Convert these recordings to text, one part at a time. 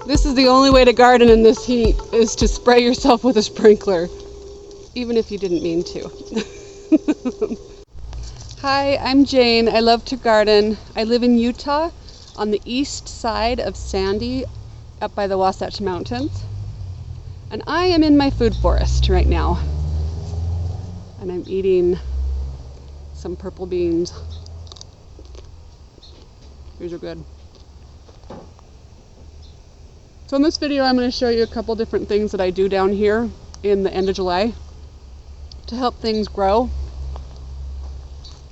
This is the only way to garden in this heat, is to spray yourself with a sprinkler, even if you didn't mean to. Hi, I'm Jane. I love to garden. I live in Utah on the east side of Sandy, up by the Wasatch Mountains. And I am in my food forest right now. And I'm eating some purple beans. These are good. So in this video, I'm going to show you a couple different things that I do down here in the end of July to help things grow,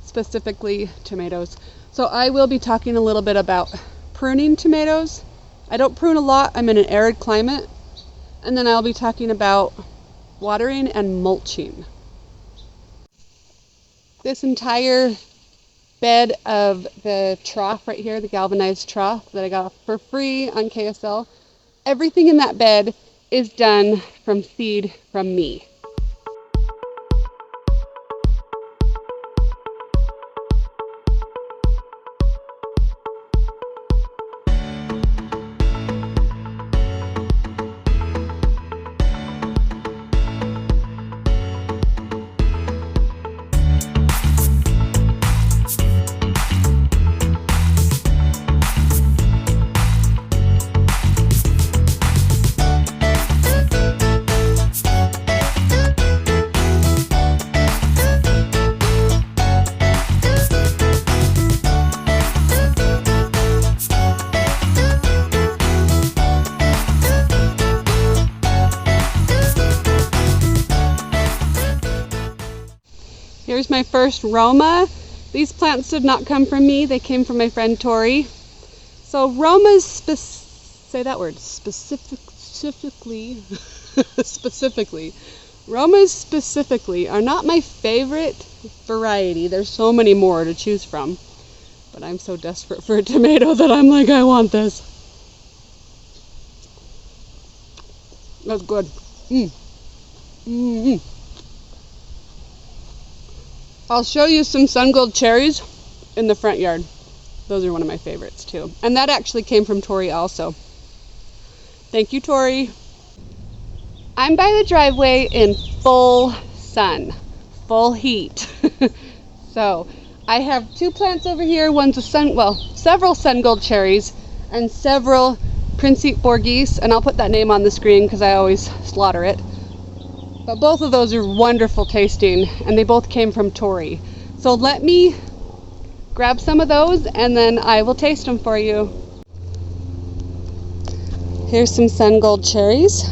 specifically tomatoes. So I will be talking a little bit about pruning tomatoes. I don't prune a lot. I'm in an arid climate. And then I'll be talking about watering and mulching. This entire bed of the trough right here, the galvanized trough that I got for free on KSL, everything in that bed is done from seed from me. Here's my first Roma. These plants did not come from me. They came from my friend Tori. So Romas, say that word, specifically, Romas specifically are not my favorite variety. There's so many more to choose from. But I'm so desperate for a tomato that I'm like, I want this. That's good. I'll show you some sun gold cherries in the front yard. Those are one of my favorites too. And that actually came from Tori also. Thank you, Tori. I'm by the driveway in full sun, full heat. So I have two plants over here. One's a several sun gold cherries and several Principe Borghese. And I'll put that name on the screen because I always slaughter it. But both of those are wonderful tasting, and they both came from Tori. So let me grab some of those, and then I will taste them for you. Here's some sun gold cherries,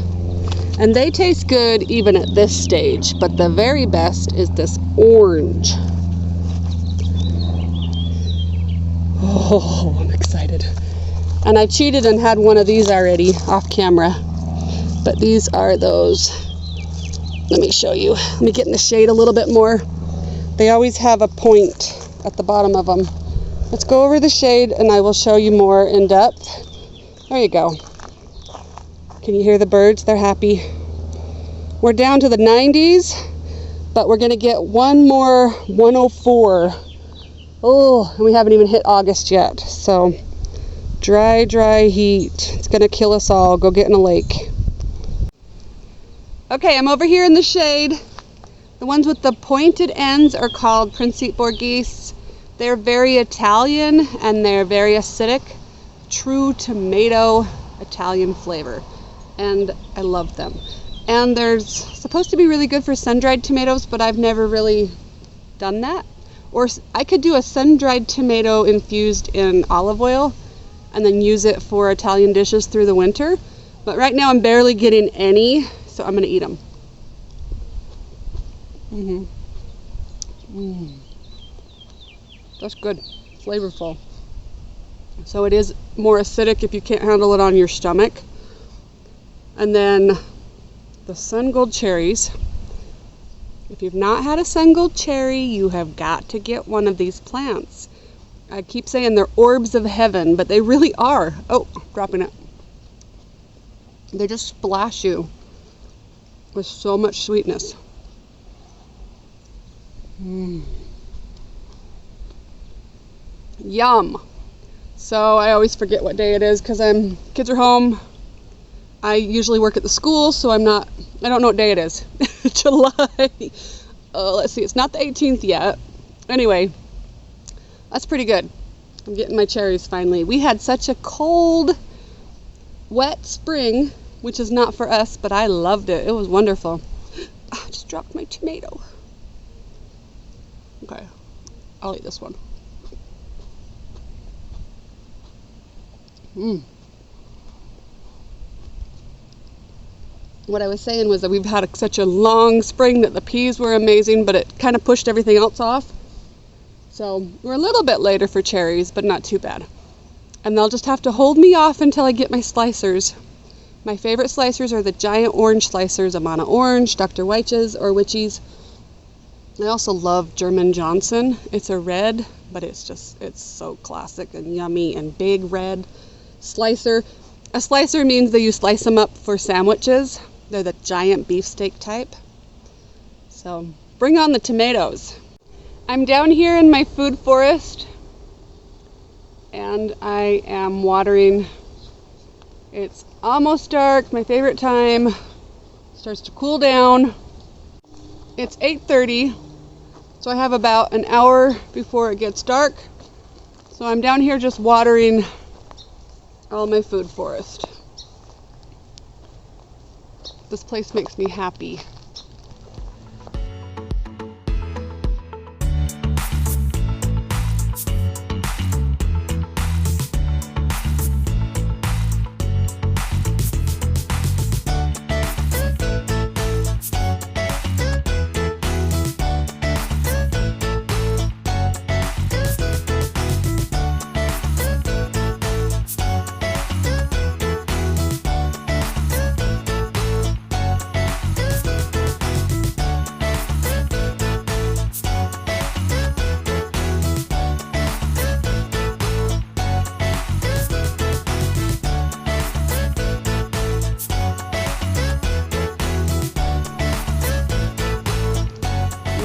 and they taste good even at this stage, but the very best is this orange. Oh, I'm excited. And I cheated and had one of these already off camera, but these are those. Let me show you. Let me get in the shade a little bit more. They always have a point at the bottom of them. Let's go over the shade and I will show you more in depth. There you go. Can you hear the birds? They're happy. We're down to the 90s, but we're going to get one more 104. Oh, and we haven't even hit August yet. So dry heat. It's going to kill us all. Go get in a lake. Okay, I'm over here in the shade. The ones with the pointed ends are called Principe Borghese. They're very Italian and they're very acidic. True tomato Italian flavor. And I love them. And they're supposed to be really good for sun-dried tomatoes, but I've never really done that. Or I could do a sun-dried tomato infused in olive oil and then use it for Italian dishes through the winter. But right now I'm barely getting any. So I'm going to eat them. That's good. Flavorful. So it is more acidic if you can't handle it on your stomach. And then the sun gold cherries. If you've not had a sun gold cherry, you have got to get one of these plants. I keep saying they're orbs of heaven, but they really are. Oh, dropping it. They just splash you with so much sweetness. Yum. So I always forget what day it is because kids are home, I usually work at the school, so I don't know what day it is. July. Let's see, it's not the 18th yet. Anyway, that's pretty good. I'm getting my cherries finally. We had such a cold, wet spring, which is not for us, but I loved it. It was wonderful. I just dropped my tomato. Okay, I'll eat this one. What I was saying was that we've had such a long spring that the peas were amazing, but it kind of pushed everything else off. So we're a little bit later for cherries, but not too bad. And they'll just have to hold me off until I get my slicers. My favorite slicers are the giant orange slicers, Amana Orange, Dr. Weich's, or Witchy's. I also love German Johnson. It's a red, but it's so classic and yummy and big red slicer. A slicer means that you slice them up for sandwiches. They're the giant beefsteak type. So bring on the tomatoes. I'm down here in my food forest and I am watering. It's almost dark, my favorite time. Starts to cool down. It's 8:30, so I have about an hour before it gets dark. So I'm down here just watering all my food forest. This place makes me happy.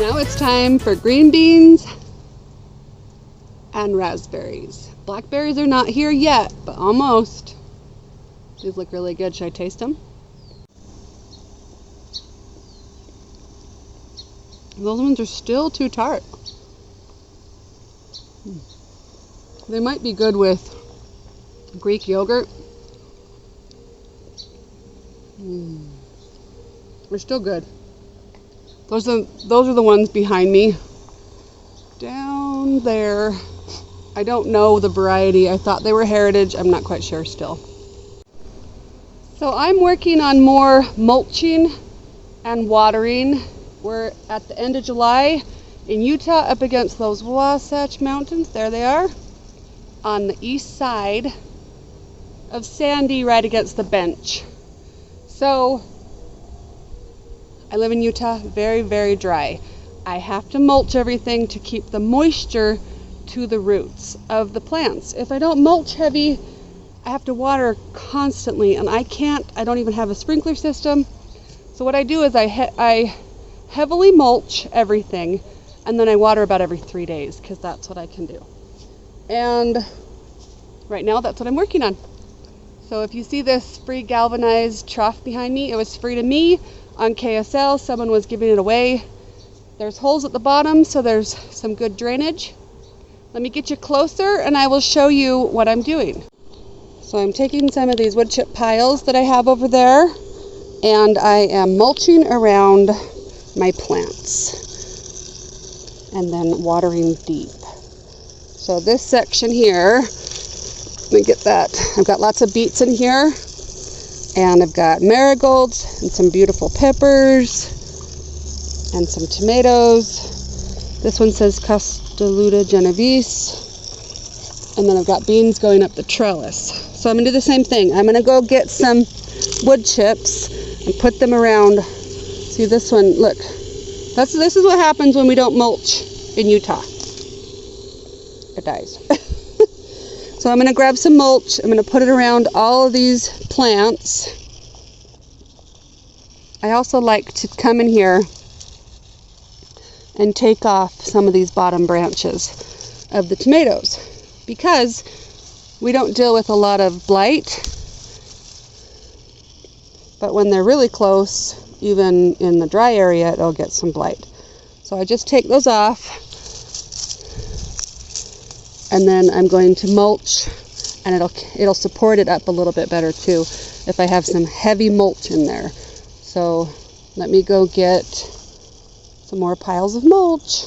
Now it's time for green beans and raspberries. Blackberries are not here yet, but almost. These look really good. Should I taste them? Those ones are still too tart. They might be good with Greek yogurt. They're still good. Those are the ones behind me. Down there. I don't know the variety. I thought they were heritage. I'm not quite sure still. So I'm working on more mulching and watering. We're at the end of July in Utah up against those Wasatch Mountains. There they are. On the east side of Sandy, right against the bench. So I live in Utah, very, very dry. I have to mulch everything to keep the moisture to the roots of the plants. If I don't mulch heavy, I have to water constantly, and I don't even have a sprinkler system. So what I do is I heavily mulch everything, and then I water about every 3 days, because that's what I can do. And right now, that's what I'm working on. So if you see this free galvanized trough behind me, it was free to me. On KSL, someone was giving it away. There's holes at the bottom, so there's some good drainage. Let me get you closer and I will show you what I'm doing. So I'm taking some of these wood chip piles that I have over there and I am mulching around my plants and then watering deep. So this section here, let me get that. I've got lots of beets in here. And I've got marigolds and some beautiful peppers and some tomatoes. This one says Castelluta Genovese. And then I've got beans going up the trellis. So I'm going to do the same thing. I'm going to go get some wood chips and put them around. See this one, look. This is what happens when we don't mulch in Utah. It dies. So I'm going to grab some mulch. I'm going to put it around all of these plants. I also like to come in here and take off some of these bottom branches of the tomatoes because we don't deal with a lot of blight but when they're really close, even in the dry area, it'll get some blight. So I just take those off, and then I'm going to mulch, and it'll support it up a little bit better too if I have some heavy mulch in there. So let me go get some more piles of mulch.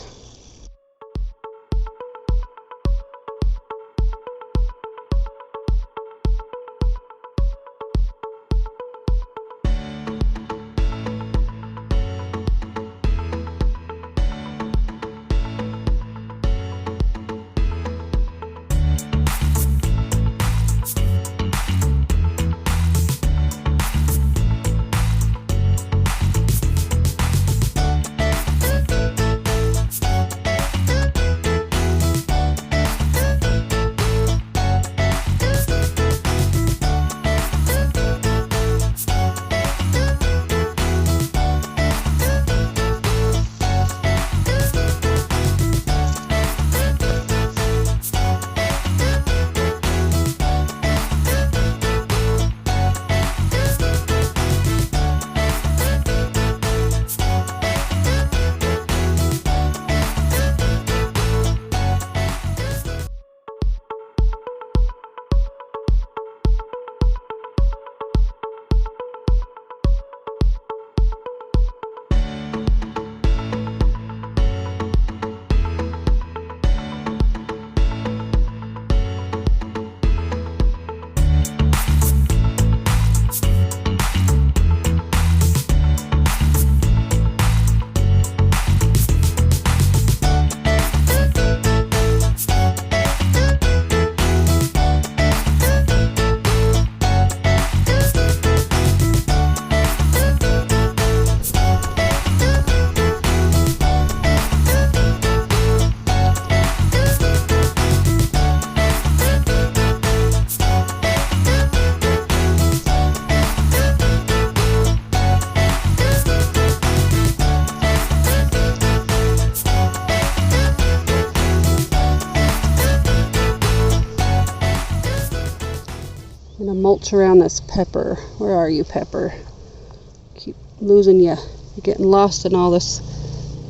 I'm gonna mulch around this pepper. Where are you, pepper? Keep losing you. You're getting lost in all this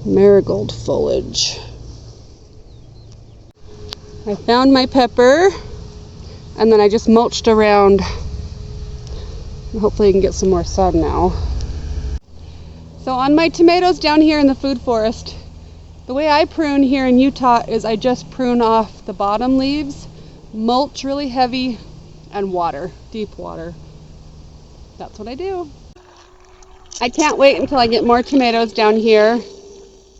marigold foliage. I found my pepper, and then I just mulched around. Hopefully I can get some more sun now. So on my tomatoes down here in the food forest, the way I prune here in Utah is I just prune off the bottom leaves, mulch really heavy, and water, deep water. That's what I do. I can't wait until I get more tomatoes down here.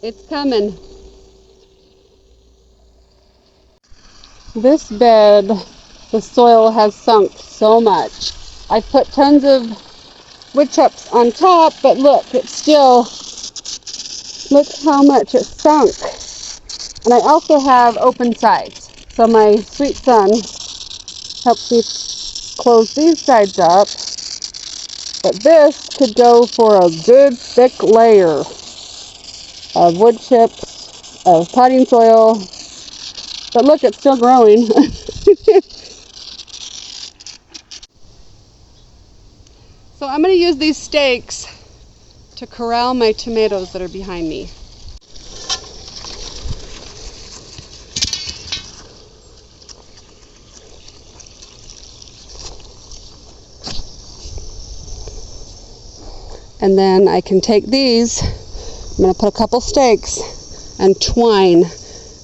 It's coming. This bed, the soil has sunk so much. I put tons of wood chips on top, but look, it's still, look how much it's sunk. And I also have open sides. So my sweet son helps me close these sides up, but this could go for a good thick layer of wood chips, of potting soil. But look, it's still growing. So I'm going to use these stakes to corral my tomatoes that are behind me. And then I can take these, I'm going to put a couple stakes and twine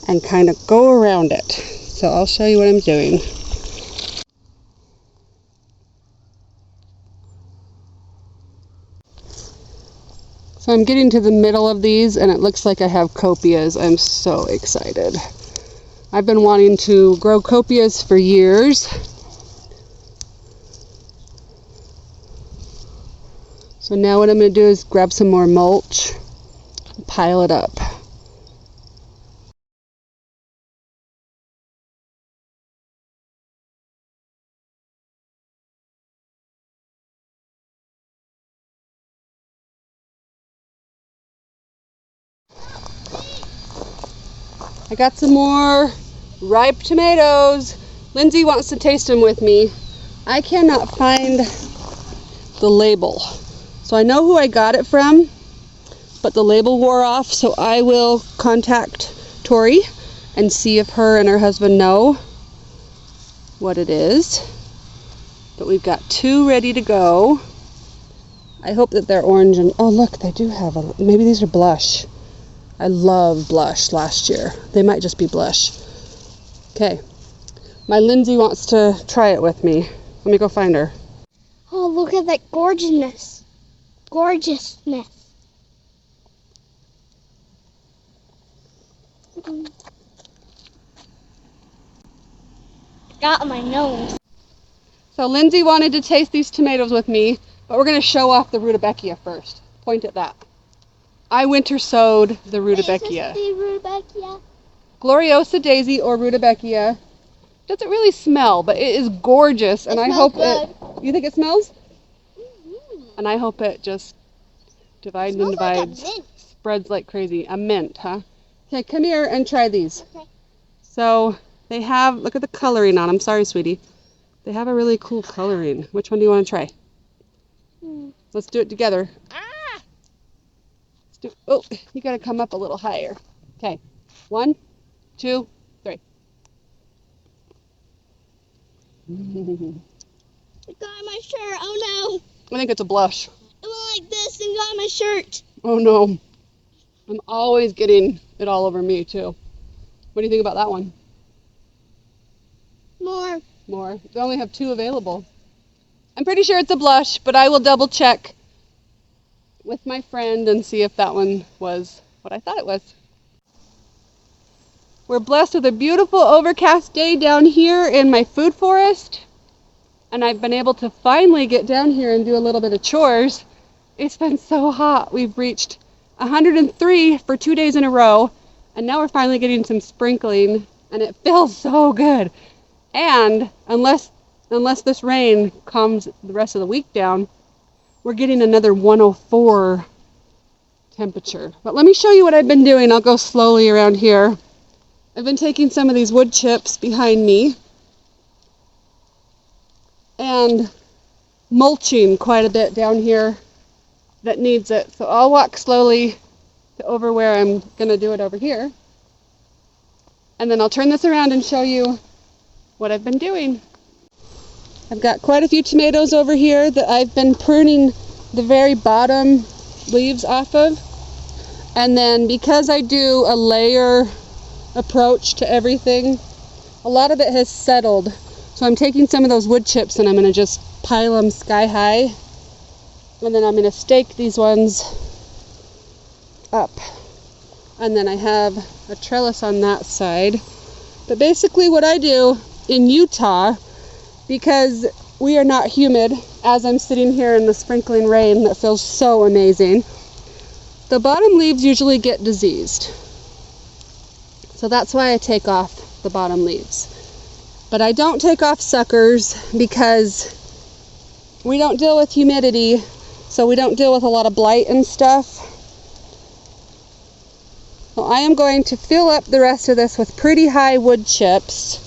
and kind of go around it. So I'll show you what I'm doing. So I'm getting to the middle of these and it looks like I have copias. I'm so excited. I've been wanting to grow copias for years. So now what I'm going to do is grab some more mulch, pile it up. I got some more ripe tomatoes. Lindsay wants to taste them with me. I cannot find the label. So I know who I got it from, but the label wore off, so I will contact Tori and see if her and her husband know what it is. But we've got 2 ready to go. I hope that they're orange and, oh look, they do have maybe these are blush. I love blush last year. They might just be blush. Okay, my Lindsay wants to try it with me. Let me go find her. Oh, look at that gorgeousness. Gorgeousness. Got on my nose. So Lindsay wanted to taste these tomatoes with me, but we're going to show off the rutabaga first. Point at that. I winter sowed the rutabaga. Is this the rutabaga? Gloriosa daisy or rutabaga. Doesn't really smell, but it is gorgeous, and I hope good. You think it smells? Mm-hmm. And I hope it just divides and divides, like spreads like crazy. A mint, huh? Okay, come here and try these. Okay. So they have, look at the coloring on them. Sorry, sweetie. They have a really cool coloring. Which one do you want to try? Let's do it together. Ah! Oh, you got to come up a little higher. Okay, 1, 2, 3. It got on my shirt. Oh I think it's a blush. no. It went like this and got on my shirt. Oh no. I'm always getting it all over me too. What do you think about that one? More. They only have 2 available. I'm pretty sure it's a blush, but I will double check with my friend and see if that one was what I thought it was. We're blessed with a beautiful overcast day down here in my food forest, and I've been able to finally get down here and do a little bit of chores. It's been so hot. We've reached 103 for 2 days in a row, and now we're finally getting some sprinkling, and it feels so good. And unless this rain calms the rest of the week down, we're getting another 104 temperature. But let me show you what I've been doing. I'll go slowly around here. I've been taking some of these wood chips behind me and mulching quite a bit down here that needs it. So I'll walk slowly to over where I'm going to do it over here. And then I'll turn this around and show you what I've been doing. I've got quite a few tomatoes over here that I've been pruning the very bottom leaves off of. And then because I do a layer approach to everything, a lot of it has settled. So I'm taking some of those wood chips and I'm going to just pile them sky high. And then I'm going to stake these ones up. And then I have a trellis on that side. But basically what I do in Utah, because we are not humid, as I'm sitting here in the sprinkling rain that feels so amazing, the bottom leaves usually get diseased. So that's why I take off the bottom leaves. But I don't take off suckers because we don't deal with humidity, so we don't deal with a lot of blight and stuff. So I am going to fill up the rest of this with pretty high wood chips,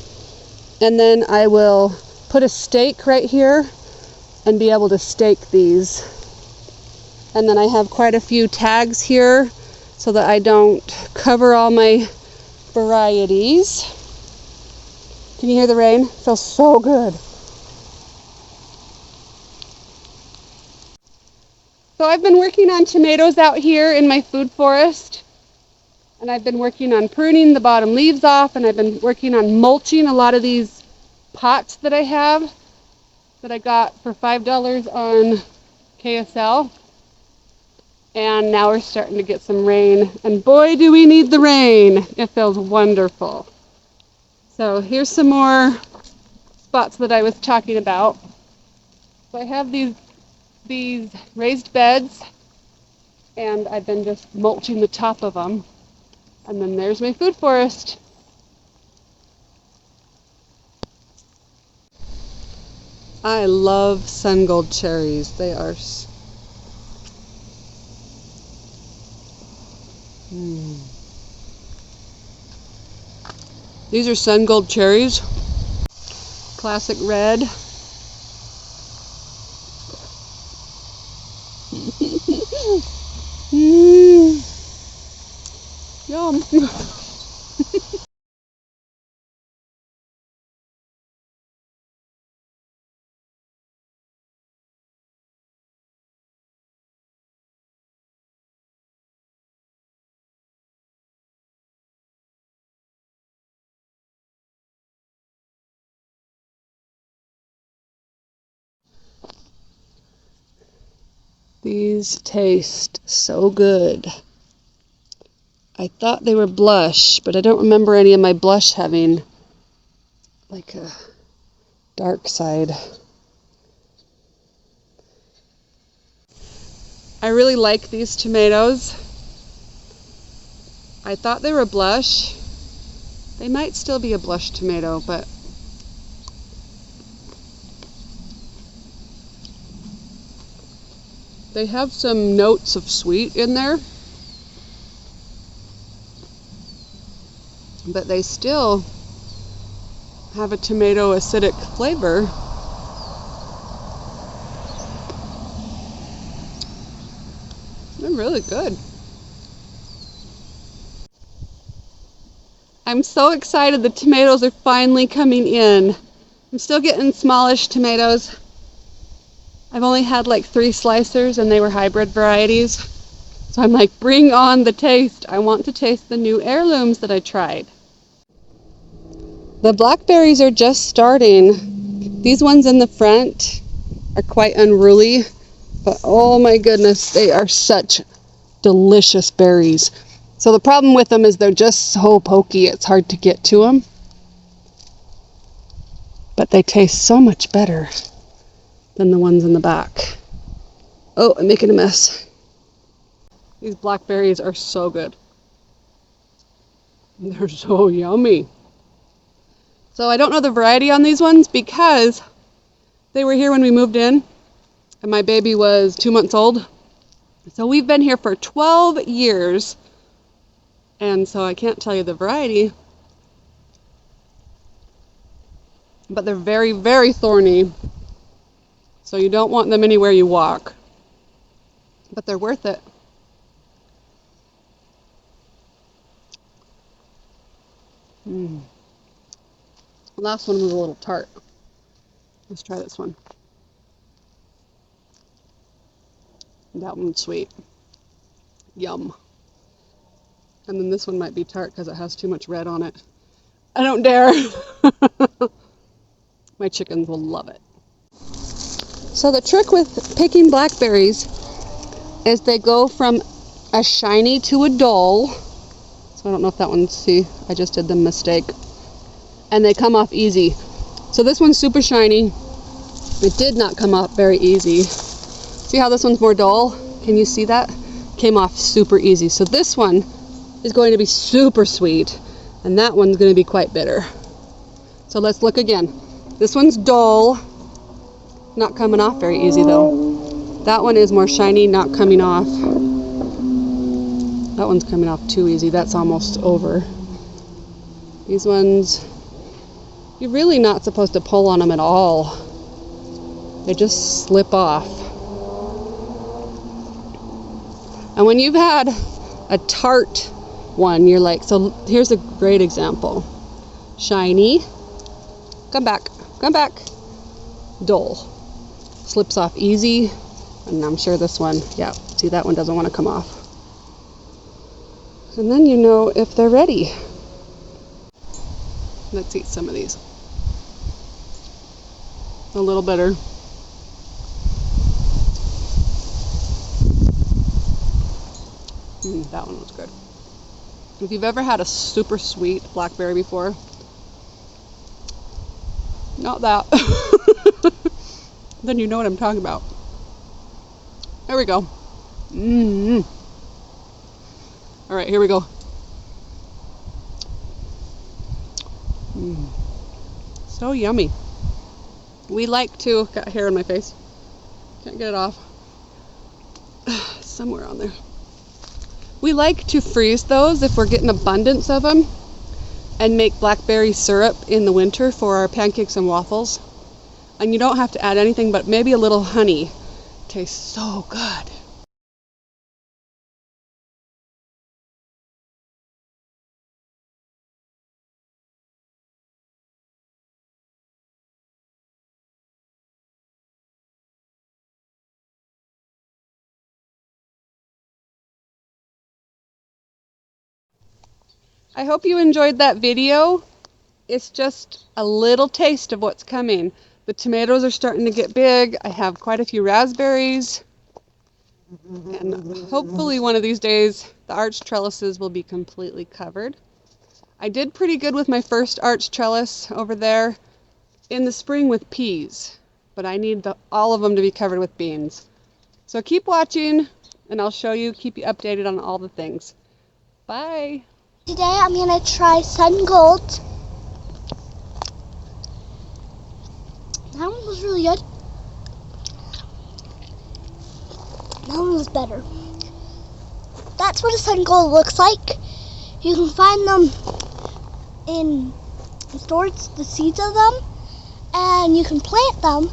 and then I will put a stake right here and be able to stake these. And then I have quite a few tags here so that I don't cover all my varieties. Can you hear the rain? It feels so good. So I've been working on tomatoes out here in my food forest, and I've been working on pruning the bottom leaves off, and I've been working on mulching a lot of these pots that I have that I got for $5 on KSL. And now we're starting to get some rain, and boy do we need the rain. It feels wonderful. So here's some more spots that I was talking about. So I have these raised beds, and I've been just mulching the top of them. And then there's my food forest. I love sun gold cherries. They are These are sun gold cherries. Classic red. These taste so good. I thought they were blush, but I don't remember any of my blush having like a dark side. I really like these tomatoes. I thought they were blush. They might still be a blush tomato, but they have some notes of sweet in there. But they still have a tomato acidic flavor. They're really good. I'm so excited the tomatoes are finally coming in. I'm still getting smallish tomatoes. I've only had like 3 slicers and they were hybrid varieties. So I'm like, bring on the taste. I want to taste the new heirlooms that I tried. The blackberries are just starting. These ones in the front are quite unruly, but oh my goodness, they are such delicious berries. So the problem with them is they're just so pokey, it's hard to get to them. But they taste so much better than the ones in the back. Oh, I'm making a mess. These blackberries are so good. They're so yummy. So I don't know the variety on these ones because they were here when we moved in and my baby was 2 months old. So we've been here for 12 years. And so I can't tell you the variety. But they're very, very thorny. So you don't want them anywhere you walk. But they're worth it. The last one was a little tart. Let's try this one. That one's sweet. Yum. And then this one might be tart because it has too much red on it. I don't dare. My chickens will love it. So the trick with picking blackberries is they go from a shiny to a dull. So I don't know if that one, see, I just did the mistake. And they come off easy. So this one's super shiny. It did not come off very easy. See how this one's more dull? Can you see that? Came off super easy. So this one is going to be super sweet, and that one's going to be quite bitter. So let's look again. This one's dull, not coming off very easy though. That one is more shiny, not coming off. That one's coming off too easy. That's almost over. These ones, you're really not supposed to pull on them at all. They just slip off. And when you've had a tart one, you're like, so here's a great example. Shiny, come back, dull. Slips off easy, and I'm sure this one, yeah, see that one doesn't want to come off. And then you know if they're ready. Let's eat some of these. A little bitter. That one was good. If you've ever had a super sweet blackberry before, not that, then you know what I'm talking about. There we go. All right, here we go. So yummy. We like to, got hair on my face. Can't get it off. Somewhere on there. We like to freeze those if we're getting abundance of them and make blackberry syrup in the winter for our pancakes and waffles. And you don't have to add anything but maybe a little honey. Tastes so good. I hope you enjoyed that video. It's just a little taste of what's coming. The tomatoes are starting to get big. I have quite a few raspberries. And hopefully one of these days the arch trellises will be completely covered. I did pretty good with my first arch trellis over there in the spring with peas, but I need all of them to be covered with beans. So keep watching and I'll keep you updated on all the things. Bye. Today I'm going to try Sun Gold. That one was really good. That one was better. That's what a Sun Gold looks like. You can find them in stores, the seeds of them, and you can plant them.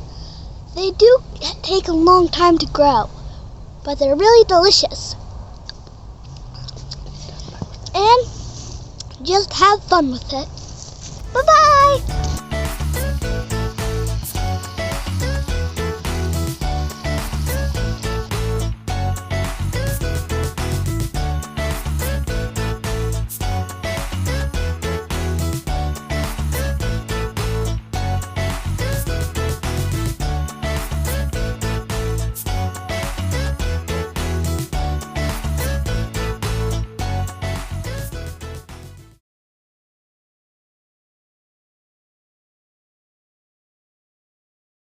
They do take a long time to grow, but they're really delicious. And just have fun with it. Bye-bye!